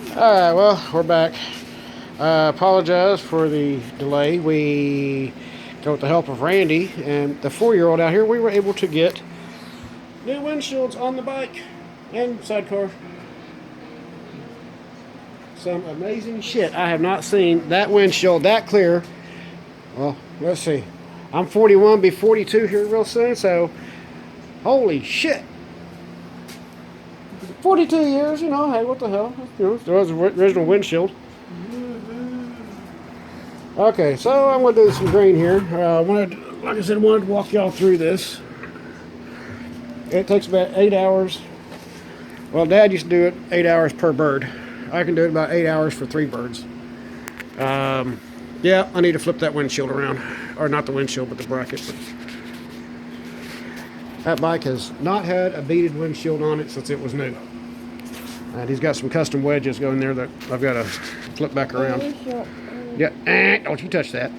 Alright, well, we're back. Apologize for the delay. With the help of Randy and the 4-year-old out here, we were able to get new windshields on the bike and sidecar. Some amazing shit. I have not seen that windshield that clear. Well, let's see. I'm 41, be 42 here real soon, so holy shit. 42 years, hey, what the hell? There was the original windshield. Okay, so I'm going to do some green here. Like I said, I wanted to walk y'all through this. It takes about 8 hours. Well, Dad used to do it 8 hours per bird. I can do it about 8 hours for 3 birds. Yeah, I need to flip that windshield around. Or not the windshield, but the bracket. That bike has not had a beaded windshield on it since it was new. And he's got some custom wedges going there that I've got to flip back around. Yeah, don't you touch that.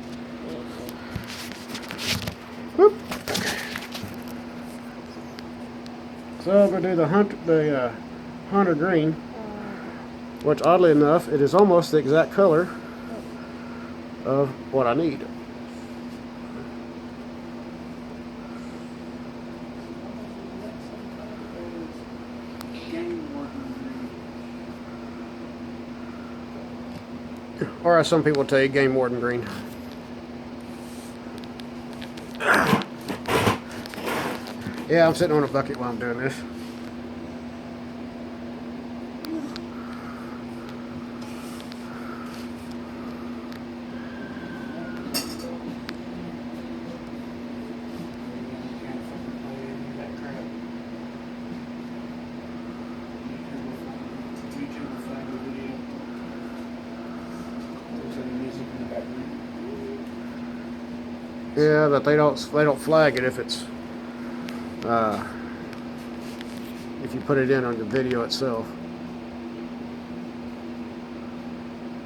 Whoop. So I'm going to do the Hunter Green, which oddly enough, it is almost the exact color of what I need. Or as some people tell you, Game Warden Green. Yeah, I'm sitting on a bucket while I'm doing this. Yeah, but they don't flag it if it's if you put it in on the video itself.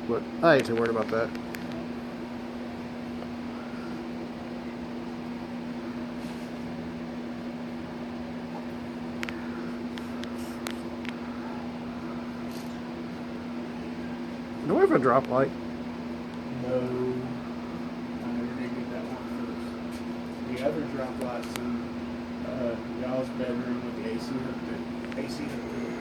But I ain't too worried about that. Do we have a drop light? No, I never did get that one first. The other drop lights in y'all's bedroom with the AC hooked to AC hooked to it.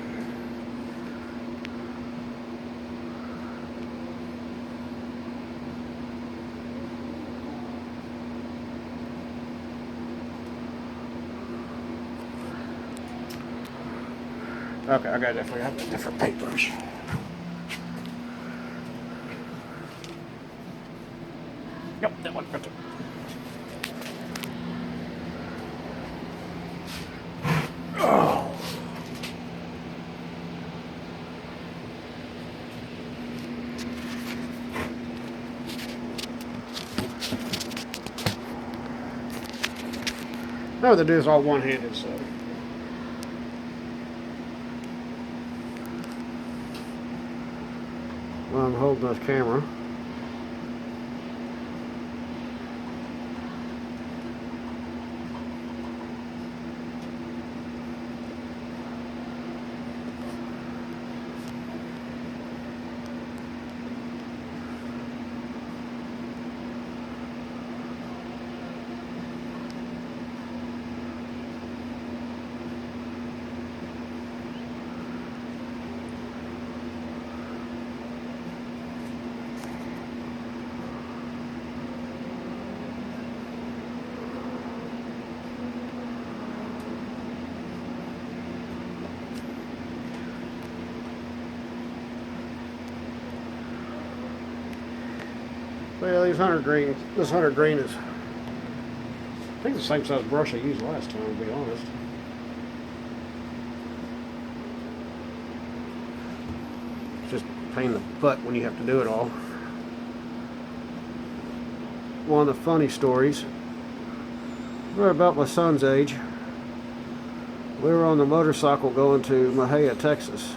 Okay, I got definitely have different papers. Yep, that one. Right there. Oh. No, the dude's all one-handed, so. Well, I'm holding this camera. Well, this Hunter Green is, I think, the same size brush I used last time, to be honest. It's just a pain in the butt when you have to do it all. One of the funny stories, we're about my son's age. We were on the motorcycle going to Mahia, Texas.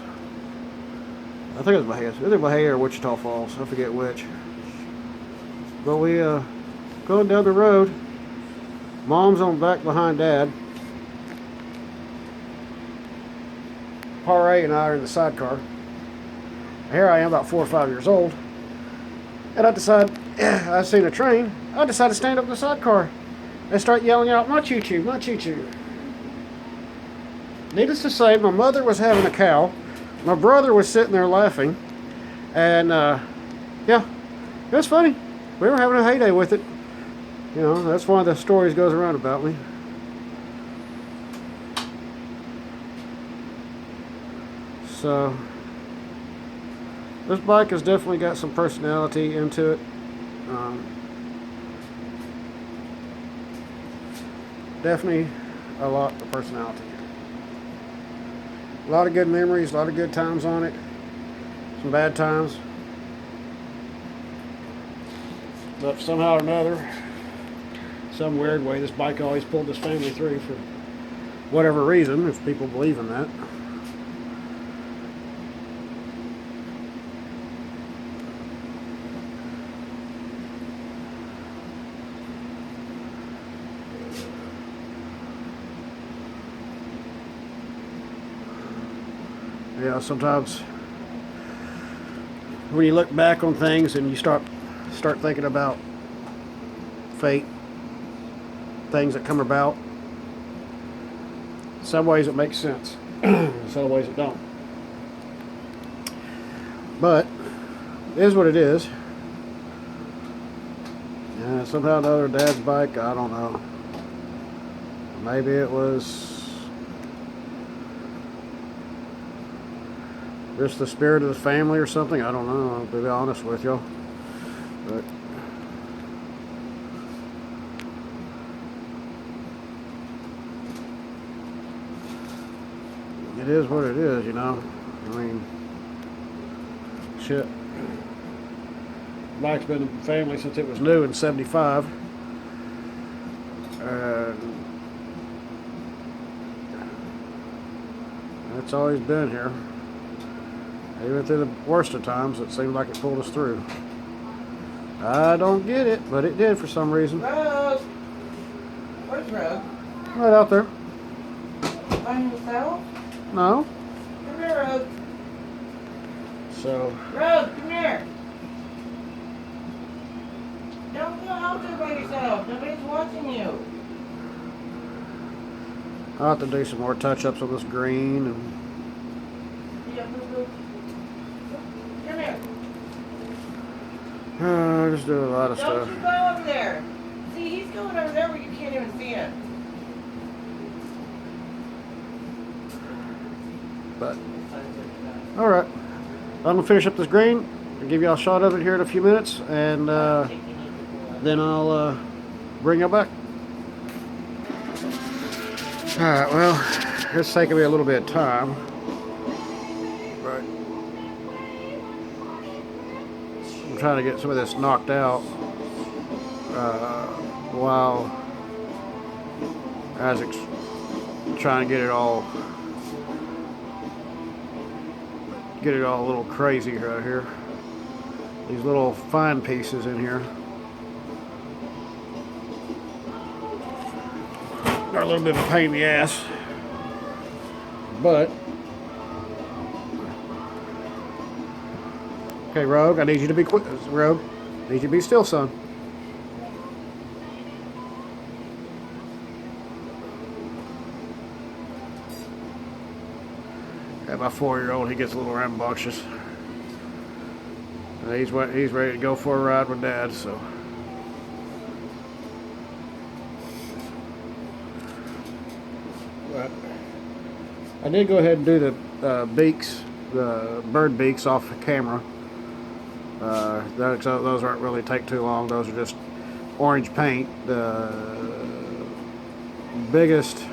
I think it was Mahia. Either Mahia or Wichita Falls. I forget which. But we going down the road. Mom's on back behind Dad. Par A and I are in the sidecar. Here I am, about 4 or 5 years old, and I decide, I seen a train. I decide to stand up in the sidecar and start yelling out, "My choo-choo, my choo-choo." Needless to say, my mother was having a cow. My brother was sitting there laughing. And, yeah, it was funny. We were having a heyday with it. You know, that's one of the stories goes around about me. So, this bike has definitely got some personality into it. Definitely a lot of personality. A lot of good memories, a lot of good times on it. Some bad times. But somehow or another, some weird way, this bike always pulled this family through for whatever reason, if people believe in that. Yeah, sometimes when you look back on things and you start thinking about fate, things that come about, some ways it makes sense, some ways it don't. But it is what it is. Yeah, somehow or another, Dad's bike, I don't know. Maybe it was just the spirit of the family or something. I don't know, to be honest with y'all. But it is what it is, you know. I mean, shit. Bike's been in the family since it was new in '75. And it's always been here. Even through the worst of times, it seemed like it pulled us through. I don't get it, but it did for some reason. Rogue! Where's Rogue? Right out there. By himself? No. Come here, Rogue. So. Rogue, come here. Don't go out there by yourself. Nobody's watching you. I'll have to do some more touch-ups on this green and. Yeah, boo-boo. Come here. Just do a lot of Don't stuff. you go over there. See, he's going over there where you can't even see him. But. Alright. I'm going to finish up this green. I'll give y'all a shot of it here in a few minutes. And then I'll bring y'all back. Alright, well, it's taking me a little bit of time. But I'm trying to get some of this knocked out while Isaac's trying to get it all a little crazy right here. These little fine pieces in here are a little bit of a pain in the ass, but okay, Rogue, I need you to be quick. Rogue, I need you to be still, son. Yeah, my 4-year-old, he gets a little rambunctious. He's ready to go for a ride with Dad, so. But I did go ahead and do the beaks, the bird beaks off the camera. Those aren't really take too long. Those are just orange paint. The biggest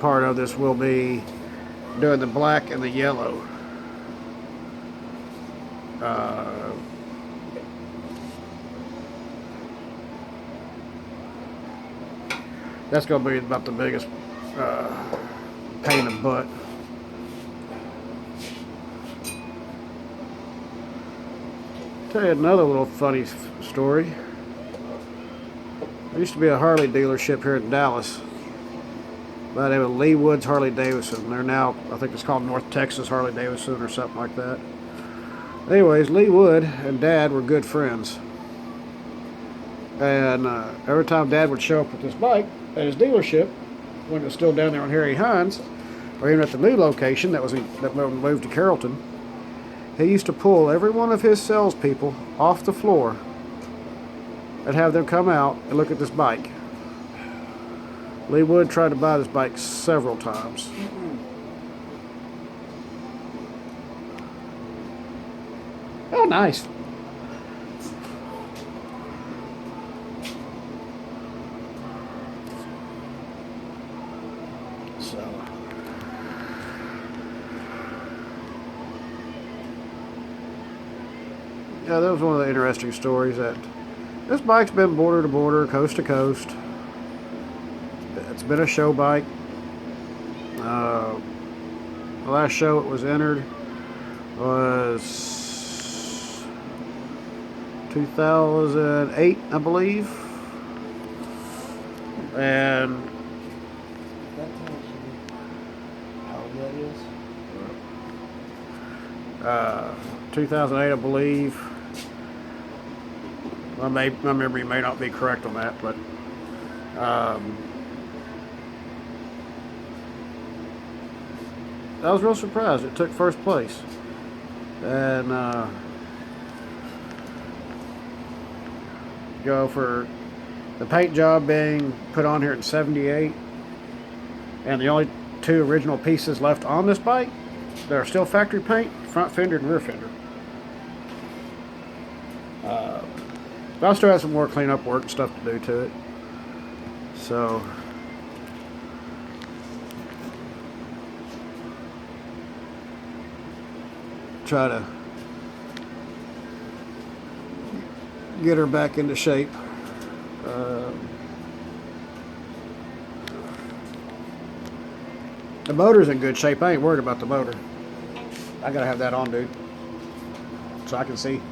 part of this will be doing the black and the yellow. That's going to be about the biggest pain in the butt. Tell you another little funny story. There used to be a Harley dealership here in Dallas. by the name of Lee Woods Harley Davidson. They're now, I think it's called North Texas Harley Davidson or something like that. Anyways, Lee Wood and Dad were good friends. And every time Dad would show up with this bike at his dealership, when it was still down there on Harry Hines, or even at the new location that moved to Carrollton, he used to pull every one of his salespeople off the floor and have them come out and look at this bike. Lee Wood tried to buy this bike several times. Oh, nice. So, yeah, that was one of the interesting stories. That this bike's been border to border, coast to coast. It's been a show bike. The last show it was entered was 2008, I believe. And That tells you how old that is. 2008, I believe. My memory may not be correct on that, but I was real surprised it took first place. And go for the paint job being put on here in '78, and the only two original pieces left on this bike that are still factory paint: front fender and rear fender. But I still have some more cleanup work and stuff to do to it. So try to get her back into shape. The motor's in good shape. I ain't worried about the motor. I gotta have that on, dude, so I can see.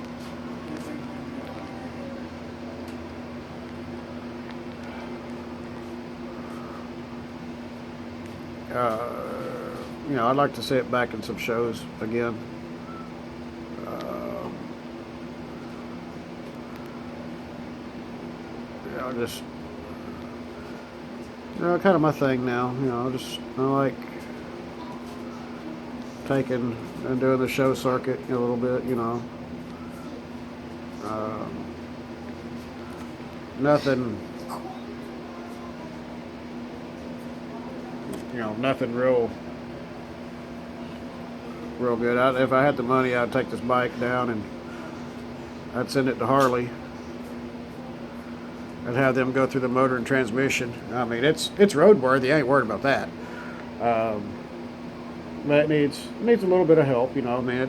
You know, I'd like to see it back in some shows again. You know, just, you know, kind of my thing now. You know, I like taking and doing the show circuit a little bit. You know, nothing. You know, nothing real good. If I had the money, I'd take this bike down and I'd send it to Harley. I'd have them go through the motor and transmission. I mean, it's roadworthy. I ain't worried about that. But it needs a little bit of help. You know, I mean,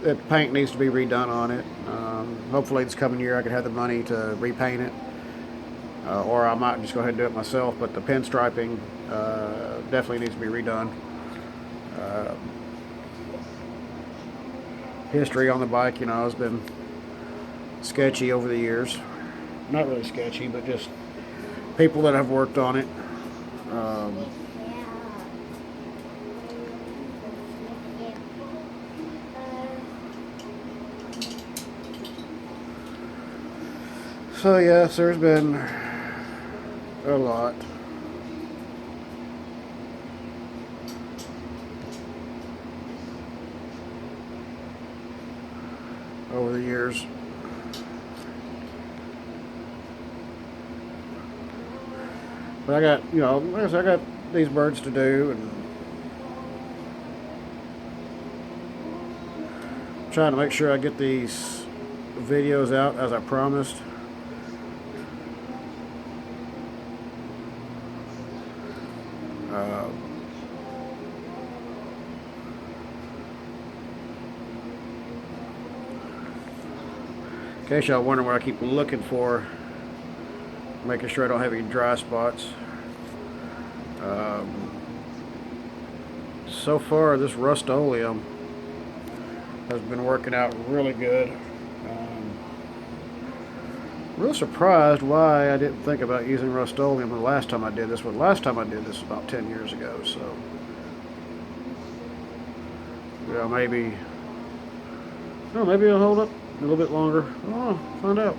the paint needs to be redone on it. Hopefully, this coming year I could have the money to repaint it, or I might just go ahead and do it myself. But the pinstriping definitely needs to be redone. History on the bike, you know, has been sketchy over the years. Not really sketchy, but just people that have worked on it. So yes, there's been a lot. Over the years. But I got, you know, like I said, I got these birds to do, and trying to make sure I get these videos out as I promised. In case y'all wonder what I keep looking for, making sure I don't have any dry spots. So far, this Rustoleum has been working out really good. real surprised why I didn't think about using Rustoleum the last time I did this. But the last time I did this was about 10 years ago, so yeah, maybe it'll hold up a little bit longer. Oh, find out.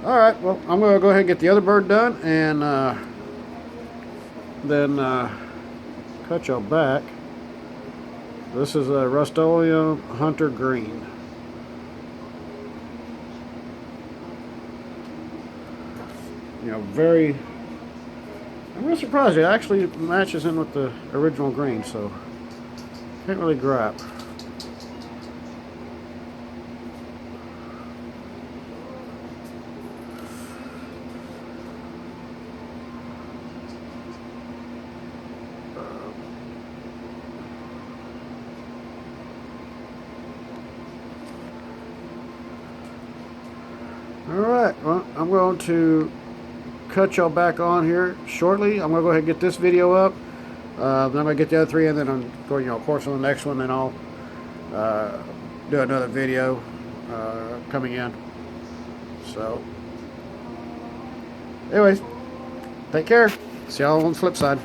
All right, well, I'm going to go ahead and get the other bird done, and then cut y'all back. This is a Rustoleum Hunter Green. You know, I'm real surprised it actually matches in with the original green, so can't really gripe. Alright, well, I'm going to cut y'all back on here shortly. I'm going to go ahead and get this video up. Then I'm going to get the other three, and then I'm going, of course, on the next one, then I'll do another video coming in. So, anyways, take care. See y'all on the flip side.